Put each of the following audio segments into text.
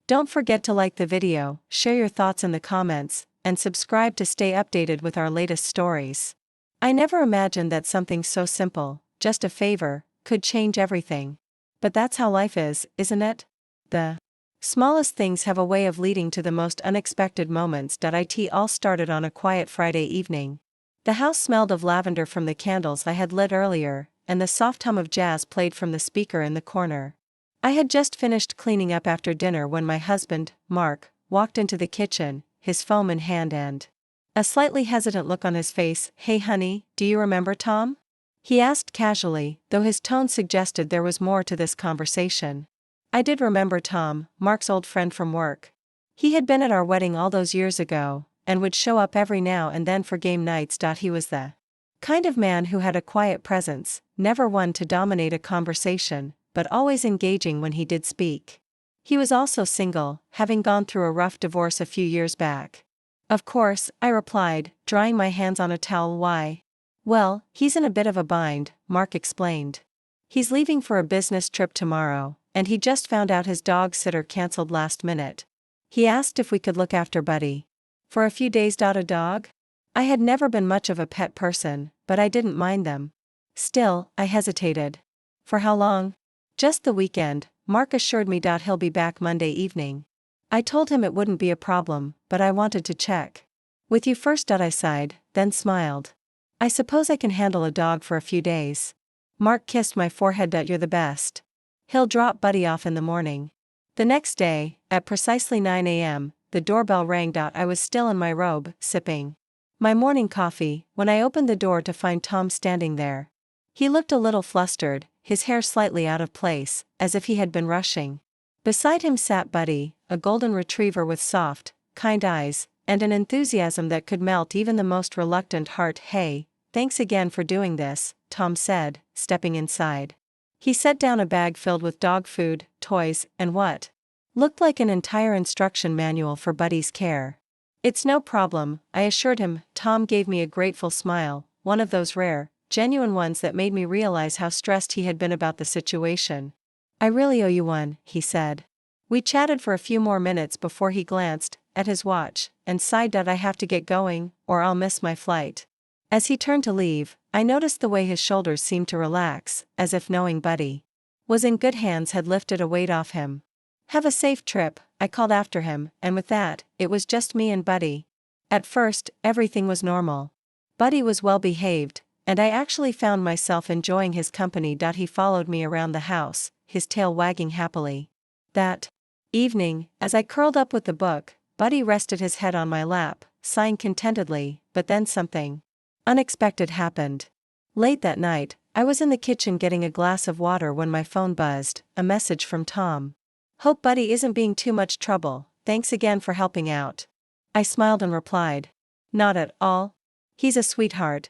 Don't forget to like the video, share your thoughts in the comments, and subscribe to stay updated with our latest stories. I never imagined that something so simple, just a favor, could change everything. But that's how life is, isn't it? The smallest things have a way of leading to the most unexpected moments. It all started on a quiet Friday evening. The house smelled of lavender from the candles I had lit earlier, and the soft hum of jazz played from the speaker in the corner. I had just finished cleaning up after dinner when my husband, Mark, walked into the kitchen, his phone in hand and a slightly hesitant look on his face. "Hey honey, do you remember Tom?" he asked casually, though his tone suggested there was more to this conversation. I did remember Tom, Mark's old friend from work. He had been at our wedding all those years ago, and would show up every now and then for game nights. He was the kind of man who had a quiet presence, never one to dominate a conversation, but always engaging when he did speak. He was also single, having gone through a rough divorce a few years back. "Of course," I replied, drying my hands on a towel. "Why?" "Well, he's in a bit of a bind," Mark explained. "He's leaving for a business trip tomorrow, and he just found out his dog sitter canceled last minute. He asked if we could look after Buddy for a few days. A dog? I had never been much of a pet person, but I didn't mind them. Still, I hesitated. For how long? Just the weekend, Mark assured me. He'll be back Monday evening. I told him it wouldn't be a problem, but I wanted to check with you first. I sighed, then smiled. "I suppose I can handle a dog for a few days." Mark kissed my forehead. "You're the best. He'll drop Buddy off in the morning." The next day, at precisely 9 a.m., the doorbell rang. I was still in my robe, sipping my morning coffee, when I opened the door to find Tom standing there. He looked a little flustered, his hair slightly out of place, as if he had been rushing. Beside him sat Buddy, a golden retriever with soft, kind eyes, and an enthusiasm that could melt even the most reluctant heart. "Hey, thanks again for doing this," Tom said, stepping inside. He set down a bag filled with dog food, toys, and what looked like an entire instruction manual for Buddy's care. "It's no problem," I assured him. Tom gave me a grateful smile, one of those rare, genuine ones that made me realize how stressed he had been about the situation. "I really owe you one," he said. We chatted for a few more minutes before he glanced at his watch and sighed. "I have to get going, or I'll miss my flight." As he turned to leave, I noticed the way his shoulders seemed to relax, as if knowing Buddy was in good hands had lifted a weight off him. "Have a safe trip," I called after him, and with that, it was just me and Buddy. At first, everything was normal. Buddy was well behaved, and I actually found myself enjoying his company. He followed me around the house, his tail wagging happily. That evening, as I curled up with the book, Buddy rested his head on my lap, sighing contentedly. But then something unexpected happened. Late that night, I was in the kitchen getting a glass of water when my phone buzzed, a message from Tom. "Hope Buddy isn't being too much trouble, thanks again for helping out." I smiled and replied, "Not at all. He's a sweetheart."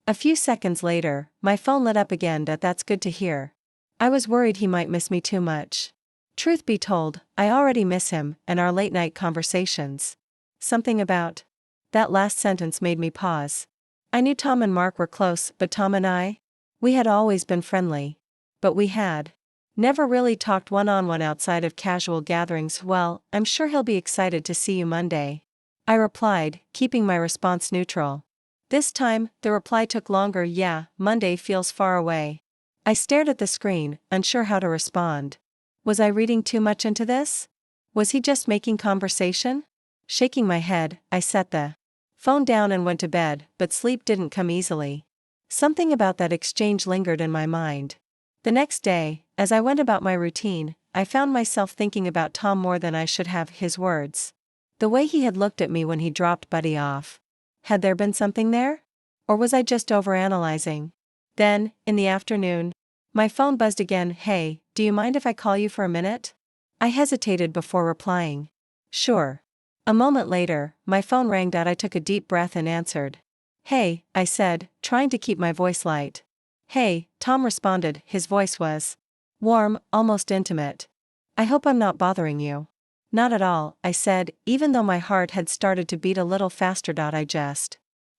A few seconds later, my phone lit up again. "That's good to hear. I was worried he might miss me too much." Truth be told, I already miss him and our late-night conversations. Something about that last sentence made me pause. I knew Tom and Mark were close, but Tom and we had always been friendly. But we had never really talked one-on-one outside of casual gatherings. "Well, I'm sure he'll be excited to see you Monday," I replied, keeping my response neutral. This time, the reply took longer. "Yeah, Monday feels far away." I stared at the screen, unsure how to respond. Was I reading too much into this? Was he just making conversation? Shaking my head, I set the phone down and went to bed, but sleep didn't come easily. Something about that exchange lingered in my mind. The next day, as I went about my routine, I found myself thinking about Tom more than I should have. His words, the way he had looked at me when he dropped Buddy off. Had there been something there? Or was I just overanalyzing? Then, in the afternoon, my phone buzzed again. "Hey, do you mind if I call you for a minute?" I hesitated before replying. "Sure." A moment later, my phone rang. I took a deep breath and answered. "Hey," I said, trying to keep my voice light. "Hey," Tom responded. His voice was warm, almost intimate. "I hope I'm not bothering you." "Not at all," I said, even though my heart had started to beat a little faster.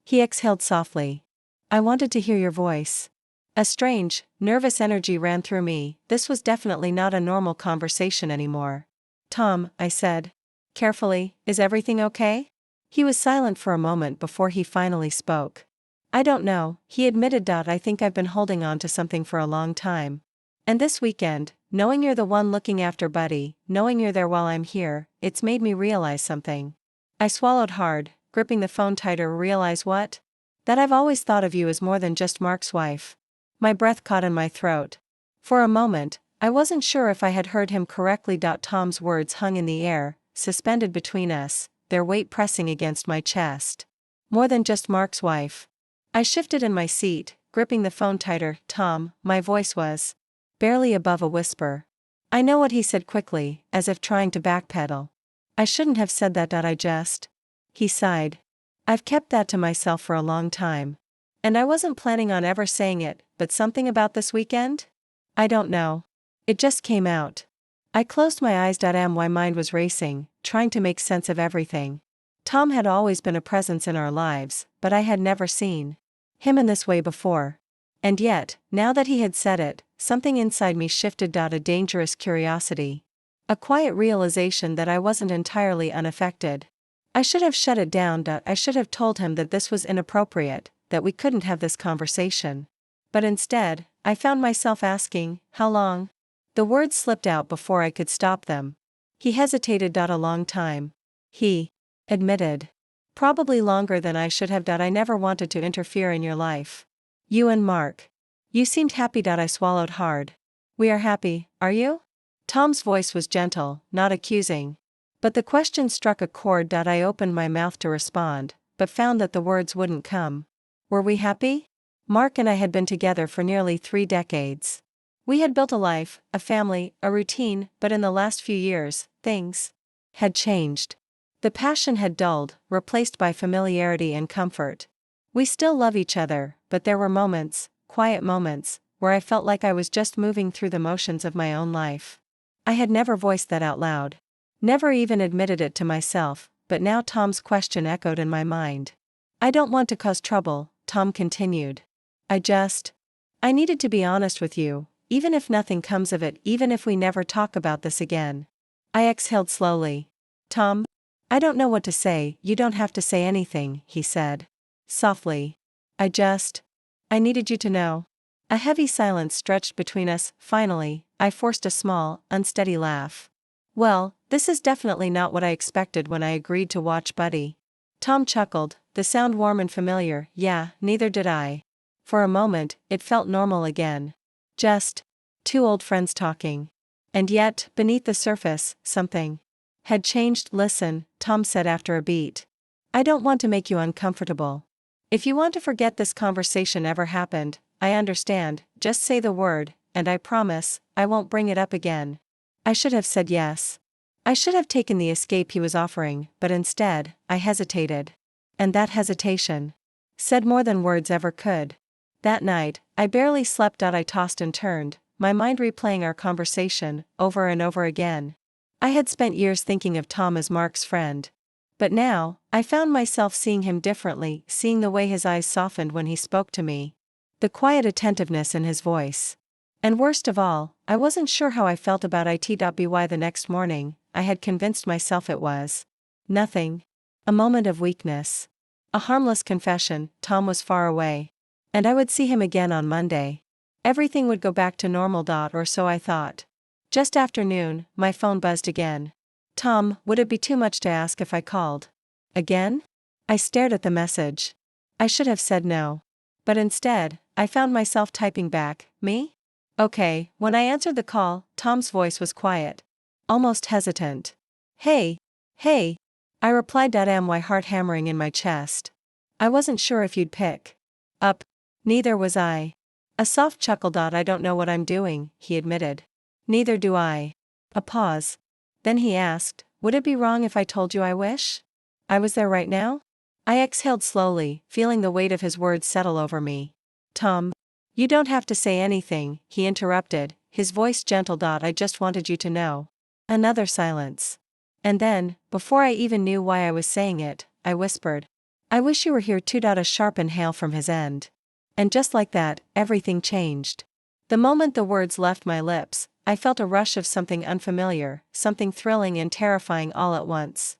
He exhaled softly. "I wanted to hear your voice." A strange, nervous energy ran through me. This was definitely not a normal conversation anymore. Tom, I said. Carefully, is everything okay? He was silent for a moment before he finally spoke. I don't know, he admitted. I think I've been holding on to something for a long time. And this weekend, knowing you're the one looking after Buddy, knowing you're there while I'm here, it's made me realize something. I swallowed hard, gripping the phone tighter. Realize what? That I've always thought of you as more than just Mark's wife. My breath caught in my throat. For a moment, I wasn't sure if I had heard him correctly. Tom's words hung in the air, suspended between us, their weight pressing against my chest. More than just Mark's wife. I shifted in my seat, gripping the phone tighter. Tom, my voice was barely above a whisper. I know what he said quickly, as if trying to backpedal. I shouldn't have said that. I just. He sighed. I've kept that to myself for a long time. And I wasn't planning on ever saying it, but something about this weekend? I don't know. It just came out. I closed my eyes. My mind was racing, trying to make sense of everything. Tom had always been a presence in our lives, but I had never seen him in this way before. And yet, now that he had said it, something inside me shifted. A dangerous curiosity. A quiet realization that I wasn't entirely unaffected. I should have shut it down. I should have told him that this was inappropriate, that we couldn't have this conversation. But instead, I found myself asking, how long? The words slipped out before I could stop them. He hesitated. A long time. He admitted. Probably longer than I should have. I never wanted to interfere in your life. You and Mark. You seemed happy. I swallowed hard. We are happy, are you? Tom's voice was gentle, not accusing. But the question struck a chord. I opened my mouth to respond, but found that the words wouldn't come. Were we happy? Mark and I had been together for nearly 3 decades. We had built a life, a family, a routine, but in the last few years, things had changed. The passion had dulled, replaced by familiarity and comfort. We still love each other, but there were moments, quiet moments, where I felt like I was just moving through the motions of my own life. I had never voiced that out loud. Never even admitted it to myself, but now Tom's question echoed in my mind. I don't want to cause trouble, Tom continued. I needed to be honest with you, even if nothing comes of it, even if we never talk about this again. I exhaled slowly. Tom? I don't know what to say. You don't have to say anything, he said. Softly. I needed you to know. A heavy silence stretched between us. Finally, I forced a small, unsteady laugh. Well, this is definitely not what I expected when I agreed to watch Buddy. Tom chuckled, the sound warm and familiar. Yeah, neither did I. For a moment, it felt normal again. Just 2 old friends talking. And yet, beneath the surface, something had changed. Listen, Tom said after a beat. I don't want to make you uncomfortable. If you want to forget this conversation ever happened, I understand. Just say the word, and I promise, I won't bring it up again. I should have said yes. I should have taken the escape he was offering, but instead, I hesitated. And that hesitation said more than words ever could. That night, I barely slept. I tossed and turned, my mind replaying our conversation, over and over again. I had spent years thinking of Tom as Mark's friend. But now, I found myself seeing him differently, seeing the way his eyes softened when he spoke to me. The quiet attentiveness in his voice. And worst of all, I wasn't sure how I felt about it. By the next morning, I had convinced myself it was nothing. A moment of weakness. A harmless confession. Tom was far away. And I would see him again on Monday. Everything would go back to normal. Or so I thought. Just after noon, my phone buzzed again. Tom, would it be too much to ask if I called again? I stared at the message. I should have said no. But instead, I found myself typing back, me? Okay. When I answered the call, Tom's voice was quiet. Almost hesitant. Hey. I replied. My heart hammering in my chest. I wasn't sure if you'd pick up. Neither was I. A soft chuckle. I don't know what I'm doing, he admitted. Neither do I. A pause. Then he asked, would it be wrong if I told you I wish I was there right now? I exhaled slowly, feeling the weight of his words settle over me. Tom. You don't have to say anything, he interrupted, his voice gentle. I just wanted you to know. Another silence. And then, before I even knew why I was saying it, I whispered. I wish you were here too. A sharp inhale from his end. And just like that, everything changed. The moment the words left my lips, I felt a rush of something unfamiliar, something thrilling and terrifying all at once.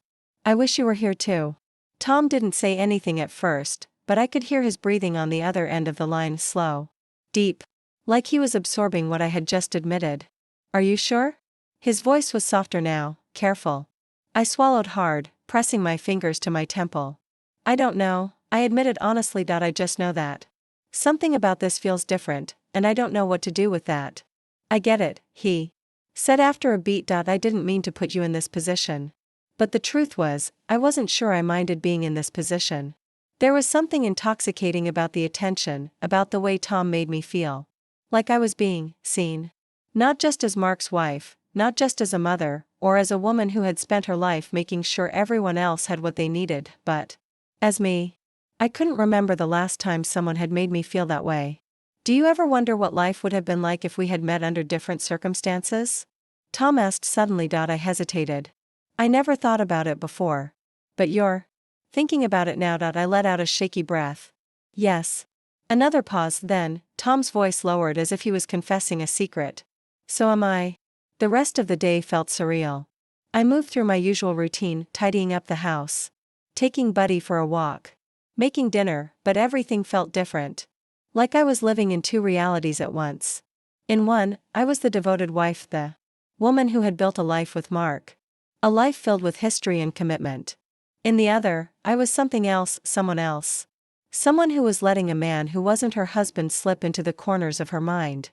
I wish you were here too. Tom didn't say anything at first, but I could hear his breathing on the other end of the line, slow, deep, like he was absorbing what I had just admitted. Are you sure? His voice was softer now, careful. I swallowed hard, pressing my fingers to my temple. I don't know, I admitted honestly. I just know that something about this feels different, and I don't know what to do with that. I get it, he said after a beat. I didn't mean to put you in this position. But the truth was, I wasn't sure I minded being in this position. There was something intoxicating about the attention, about the way Tom made me feel. Like I was being seen. Not just as Mark's wife, not just as a mother, or as a woman who had spent her life making sure everyone else had what they needed, but as me. I couldn't remember the last time someone had made me feel that way. Do you ever wonder what life would have been like if we had met under different circumstances? Tom asked suddenly. I hesitated. I never thought about it before. But you're thinking about it now. I let out a shaky breath. Yes. Another pause, then, Tom's voice lowered as if he was confessing a secret. So am I. The rest of the day felt surreal. I moved through my usual routine, tidying up the house, taking Buddy for a walk, making dinner, but everything felt different. Like I was living in two realities at once. In one, I was the devoted wife, the woman who had built a life with Mark. A life filled with history and commitment. In the other, I was something else, someone else. Someone who was letting a man who wasn't her husband slip into the corners of her mind.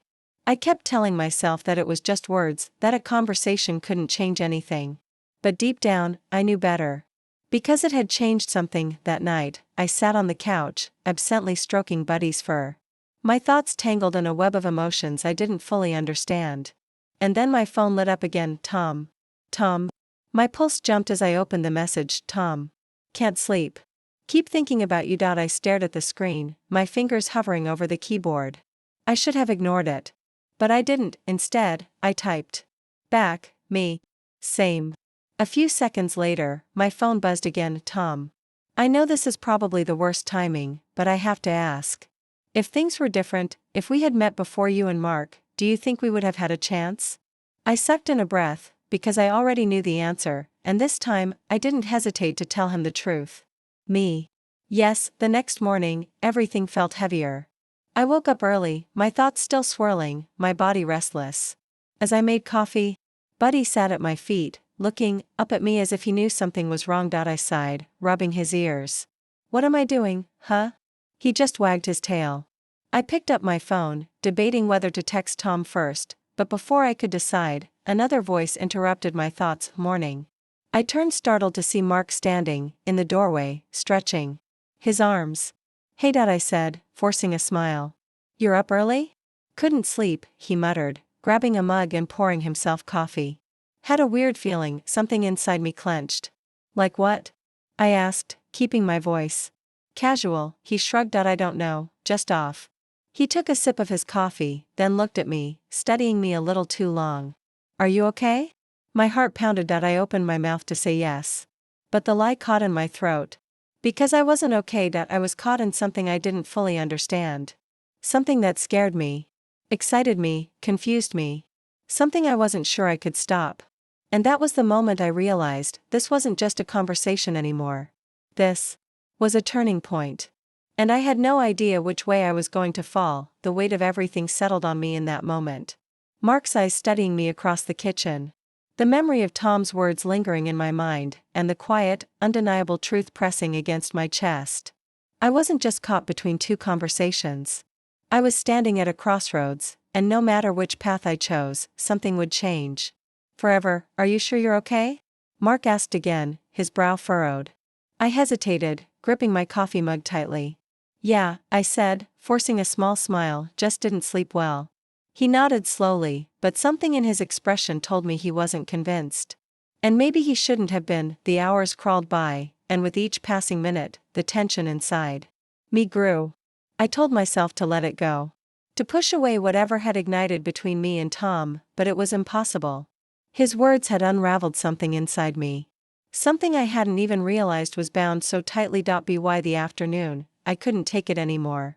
I kept telling myself that it was just words, that a conversation couldn't change anything. But deep down, I knew better. Because it had changed something. That night, I sat on the couch, absently stroking Buddy's fur. My thoughts tangled in a web of emotions I didn't fully understand. And then my phone lit up again. Tom. Tom. My pulse jumped as I opened the message. Tom. Can't sleep. Keep thinking about you. I stared at the screen, my fingers hovering over the keyboard. I should have ignored it. But I didn't. Instead, I typed back, me. Same. A few seconds later, my phone buzzed again. Tom. I know this is probably the worst timing, but I have to ask. If things were different, if we had met before you and Mark, do you think we would have had a chance? I sucked in a breath, because I already knew the answer, and this time, I didn't hesitate to tell him the truth. Me. Yes. The next morning, everything felt heavier. I woke up early, my thoughts still swirling, my body restless. As I made coffee, Buddy sat at my feet, looking up at me as if he knew something was wrong. I sighed, rubbing his ears. What am I doing, huh? He just wagged his tail. I picked up my phone, debating whether to text Tom first, but before I could decide, another voice interrupted my thoughts. Morning. I turned startled to see Mark standing in the doorway, stretching his arms. Hey Dad, I said, forcing a smile. You're up early? Couldn't sleep, he muttered, grabbing a mug and pouring himself coffee. Had a weird feeling, something inside me clenched. Like what? I asked, keeping my voice casual. He shrugged. I don't know, just off. He took a sip of his coffee, then looked at me, studying me a little too long. Are you okay? My heart pounded. I opened my mouth to say yes. But the lie caught in my throat. Because I wasn't okay. I was caught in something I didn't fully understand. Something that scared me, excited me, confused me. Something I wasn't sure I could stop. And that was the moment I realized this wasn't just a conversation anymore. This was a turning point. And I had no idea which way I was going to fall. The weight of everything settled on me in that moment. Mark's eyes studying me across the kitchen. The memory of Tom's words lingering in my mind, and the quiet, undeniable truth pressing against my chest. I wasn't just caught between two conversations. I was standing at a crossroads, and no matter which path I chose, something would change. Forever. Are you sure you're okay? Mark asked again, his brow furrowed. I hesitated, gripping my coffee mug tightly. Yeah, I said, forcing a small smile. Just didn't sleep well. He nodded slowly, but something in his expression told me he wasn't convinced. And maybe he shouldn't have been. The hours crawled by, and with each passing minute, the tension inside me grew. I told myself to let it go. To push away whatever had ignited between me and Tom, but it was impossible. His words had unraveled something inside me. Something I hadn't even realized was bound so tightly. By the afternoon, I couldn't take it anymore.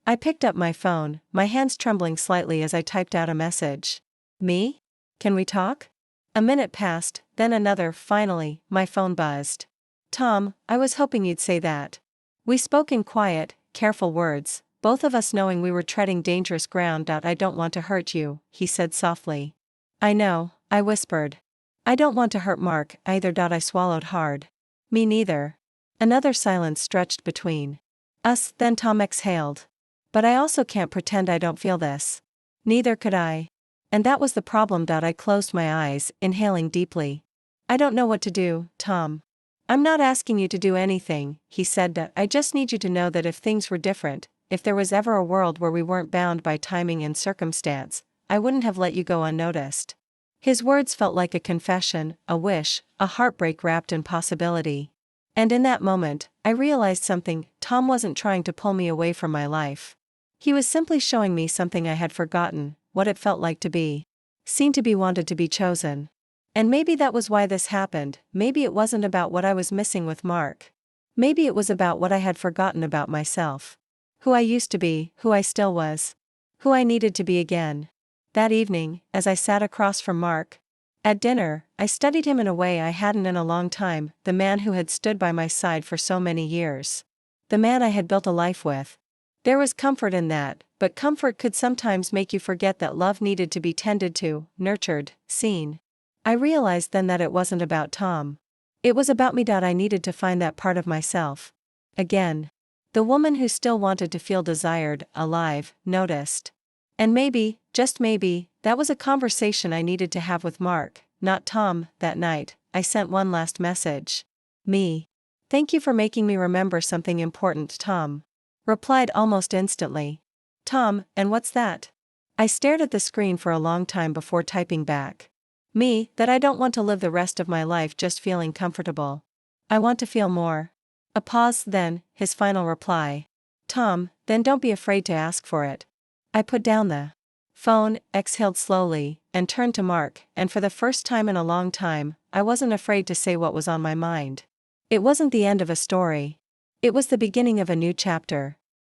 I picked up my phone, my hands trembling slightly as I typed out a message. Me? Can we talk? A minute passed, then another. Finally, my phone buzzed. Tom, I was hoping you'd say that. We spoke in quiet, careful words, both of us knowing we were treading dangerous ground. I don't want to hurt you, he said softly. I know, I whispered. I don't want to hurt Mark either. I swallowed hard. Me neither. Another silence stretched between us, then Tom exhaled. But I also can't pretend I don't feel this. Neither could I. And that was the problem. I closed my eyes, inhaling deeply. I don't know what to do, Tom. I'm not asking you to do anything, he said. I just need you to know that if things were different, if there was ever a world where we weren't bound by timing and circumstance, I wouldn't have let you go unnoticed. His words felt like a confession, a wish, a heartbreak wrapped in possibility. And in that moment, I realized something. Tom wasn't trying to pull me away from my life. He was simply showing me something I had forgotten, what it felt like to be seen, to be wanted, to be chosen. And maybe that was why this happened. Maybe it wasn't about what I was missing with Mark. Maybe it was about what I had forgotten about myself. Who I used to be, who I still was. Who I needed to be again. That evening, as I sat across from Mark at dinner, I studied him in a way I hadn't in a long time, the man who had stood by my side for so many years. The man I had built a life with. There was comfort in that, but comfort could sometimes make you forget that love needed to be tended to, nurtured, seen. I realized then that it wasn't about Tom. It was about me. I needed to find that part of myself again. The woman who still wanted to feel desired, alive, noticed. And maybe, just maybe, that was a conversation I needed to have with Mark, not Tom. That night, I sent one last message. Me. Thank you for making me remember something important. Tom replied almost instantly. Tom, and what's that? I stared at the screen for a long time before typing back. Me, that I don't want to live the rest of my life just feeling comfortable. I want to feel more. A pause, then, his final reply. Tom, then don't be afraid to ask for it. I put down the phone, exhaled slowly, and turned to Mark, and for the first time in a long time, I wasn't afraid to say what was on my mind. It wasn't the end of a story. It was the beginning of a new chapter.